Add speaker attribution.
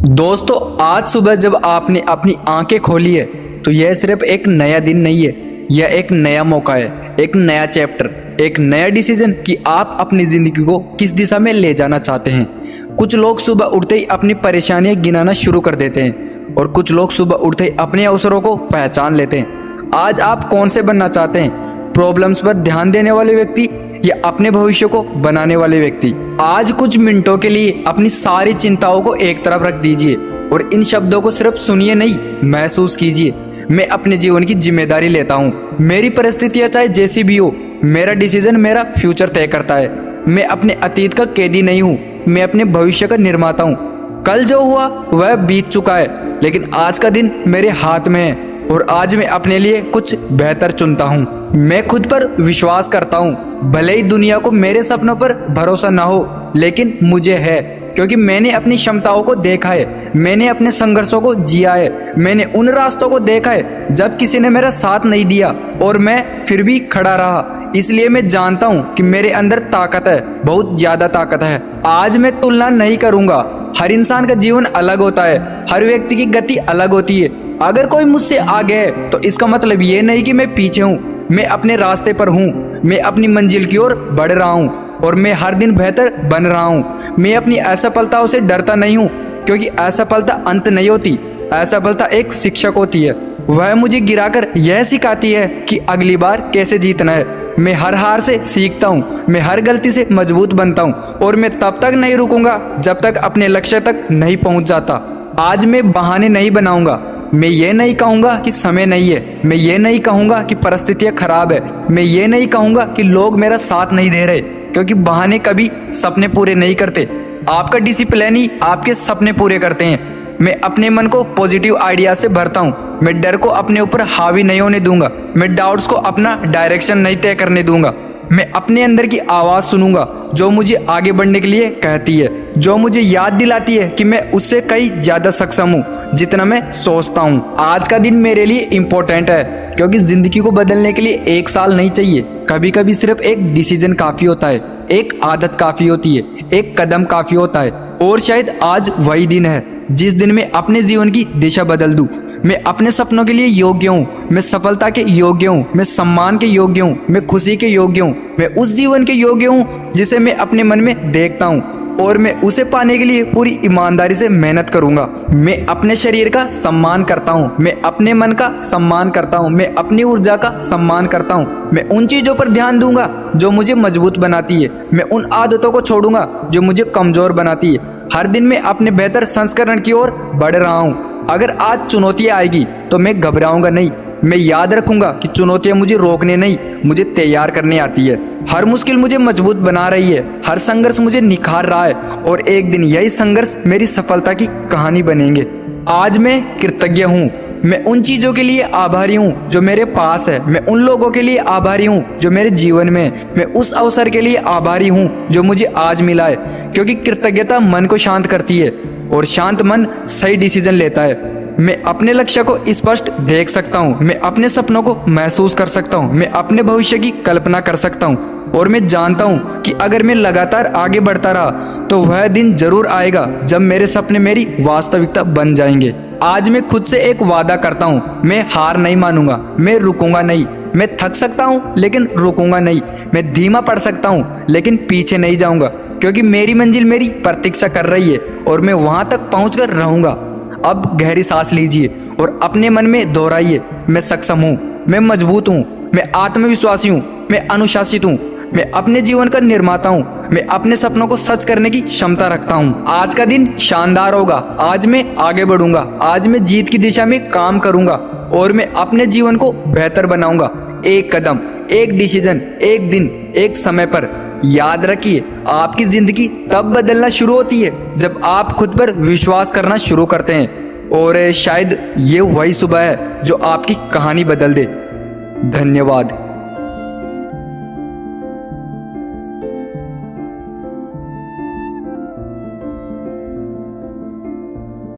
Speaker 1: दोस्तों, आज सुबह जब आपने अपनी आंखें खोली है तो यह सिर्फ एक नया दिन नहीं है, यह एक नया मौका है, एक नया चैप्टर, एक नया डिसीजन कि आप अपनी जिंदगी को किस दिशा में ले जाना चाहते हैं। कुछ लोग सुबह उठते ही अपनी परेशानियां गिनाना शुरू कर देते हैं और कुछ लोग सुबह उठते ही अपने अवसरों को पहचान लेते हैं। आज आप कौन से बनना चाहते हैं? प्रॉब्लम्स पर ध्यान देने वाले व्यक्ति या अपने भविष्य को बनाने वाले व्यक्ति? आज कुछ मिनटों के लिए अपनी सारी चिंताओं को एक तरफ रख दीजिए और इन शब्दों को सिर्फ सुनिए नहीं, महसूस कीजिए। मैं अपने जीवन की जिम्मेदारी लेता हूँ। मेरी परिस्थितियां चाहे जैसी भी हो, मेरा डिसीजन मेरा फ्यूचर तय करता है। मैं अपने अतीत का कैदी नहीं हूँ, मैं अपने भविष्य का निर्माता हूँ। कल जो हुआ वह बीत चुका है, लेकिन आज का दिन मेरे हाथ में है और आज मैं अपने लिए कुछ बेहतर चुनता हूँ। मैं खुद पर विश्वास करता हूँ, भले ही दुनिया को मेरे सपनों पर भरोसा ना हो, लेकिन मुझे है, क्योंकि मैंने अपनी क्षमताओं को देखा है, मैंने अपने संघर्षों को जिया है, मैंने उन रास्तों को देखा है जब किसी ने मेरा साथ नहीं दिया और मैं फिर भी खड़ा रहा। इसलिए मैं जानता हूँ कि मेरे अंदर ताकत है, बहुत ज्यादा ताकत है। आज मैं तुलना नहीं करूँगा। हर इंसान का जीवन अलग होता है, हर व्यक्ति की गति अलग होती है। अगर कोई मुझसे आगे है तो इसका मतलब ये नहीं कि मैं पीछे हूँ। मैं अपने रास्ते पर हूँ, मैं अपनी मंजिल की ओर बढ़ रहा हूँ और मैं हर दिन बेहतर बन रहा हूँ। मैं अपनी असफलताओं से डरता नहीं हूँ, क्योंकि असफलता अंत नहीं होती, असफलता एक शिक्षक होती है। वह मुझे गिराकर यह सिखाती है कि अगली बार कैसे जीतना है। मैं हर हार से सीखता हूँ, मैं हर गलती से मजबूत बनता हूँ और मैं तब तक नहीं रुकूंगा जब तक अपने लक्ष्य तक नहीं पहुँच जाता। आज मैं बहाने नहीं बनाऊंगा। मैं ये नहीं कहूँगा कि समय नहीं है, मैं ये नहीं कहूँगा कि परिस्थितियाँ खराब है, मैं ये नहीं कहूँगा कि लोग मेरा साथ नहीं दे रहे, क्योंकि बहाने कभी सपने पूरे नहीं करते। आपका डिसिप्लिन ही आपके सपने पूरे करते हैं। मैं अपने मन को पॉजिटिव आइडिया से भरता हूँ। मैं डर को अपने ऊपर हावी नहीं होने दूंगा। मैं डाउट्स को अपना डायरेक्शन नहीं तय करने दूंगा। मैं अपने अंदर की आवाज़ सुनूंगा जो मुझे आगे बढ़ने के लिए कहती है, जो मुझे याद दिलाती है कि मैं उससे कहीं ज़्यादा सक्षम हूँ जितना मैं सोचता हूँ। आज का दिन मेरे लिए इम्पोर्टेंट है, क्योंकि ज़िंदगी को बदलने के लिए 1 साल नहीं चाहिए। कभी कभी सिर्फ एक डिसीजन काफ़ी होता है, एक आदत काफ़ी होती है, एक कदम काफ़ी होता है। और शायद आज वही दिन है जिस दिन मैं अपने जीवन की दिशा बदल दूँ। मैं अपने सपनों के लिए योग्य हूँ, मैं सफलता के योग्य हूँ, मैं सम्मान के योग्य हूँ, मैं खुशी के योग्य हूँ, मैं उस जीवन के योग्य हूँ जिसे मैं अपने मन में देखता हूँ और मैं उसे पाने के लिए पूरी ईमानदारी से मेहनत करूँगा। मैं अपने शरीर का सम्मान करता हूँ, मैं अपने मन का सम्मान करता हूँ, मैं अपनी ऊर्जा का सम्मान करता हूँ। मैं उन चीज़ों पर ध्यान दूंगा जो मुझे मजबूत बनाती है, मैं उन आदतों को छोड़ूंगा जो मुझे कमज़ोर बनाती है। हर दिन मैं अपने बेहतर संस्करण की ओर बढ़ रहा हूँ। अगर आज चुनौतियाँ आएगी तो मैं घबराऊंगा नहीं। मैं याद रखूंगा कि चुनौतियाँ मुझे रोकने नहीं, मुझे तैयार करने आती है। हर मुश्किल मुझे मजबूत बना रही है, हर संघर्ष मुझे निखार रहा है और एक दिन यही संघर्ष मेरी सफलता की कहानी बनेंगे। आज मैं कृतज्ञ हूँ। मैं उन चीज़ों के लिए आभारी हूँ जो मेरे पास है, मैं उन लोगों के लिए आभारी हूँ जो मेरे जीवन में है, मैं उस अवसर के लिए आभारी हूँ जो मुझे आज मिला है, क्योंकि कृतज्ञता मन को शांत करती है और शांत मन सही डिसीजन लेता है। मैं अपने लक्ष्य को स्पष्ट देख सकता हूँ, मैं अपने सपनों को महसूस कर सकता हूँ, मैं अपने भविष्य की कल्पना कर सकता हूँ और मैं जानता हूँ कि अगर मैं लगातार आगे बढ़ता रहा तो वह दिन जरूर आएगा जब मेरे सपने मेरी वास्तविकता बन जाएंगे। आज मैं खुद से एक वादा करता हूँ, मैं हार नहीं मानूंगा, मैं रुकूंगा नहीं। मैं थक सकता हूँ लेकिन रुकूंगा नहीं, मैं धीमा पड़ सकता हूँ लेकिन पीछे नहीं जाऊंगा, क्योंकि मेरी मंजिल मेरी प्रतीक्षा कर रही है और मैं वहां तक पहुंचकर रहूंगा। अब गहरी सांस लीजिए और अपने मन में दोहराइए, मैं सक्षम हूँ, मैं मजबूत हूँ, मैं आत्मविश्वासी हूँ, मैं अनुशासित हूँ, मैं अपने जीवन का निर्माता हूँ, मैं अपने सपनों को सच करने की क्षमता रखता हूँ। आज का दिन शानदार होगा, आज मैं आगे बढ़ूंगा, आज मैं जीत की दिशा में काम करूंगा और मैं अपने जीवन को बेहतर बनाऊंगा। एक कदम, एक डिसीजन, एक दिन, एक समय पर। याद रखिए, आपकी जिंदगी तब बदलना शुरू होती है जब आप खुद पर विश्वास करना शुरू करते हैं, और शायद ये वही सुबह है जो आपकी कहानी बदल दे। धन्यवाद।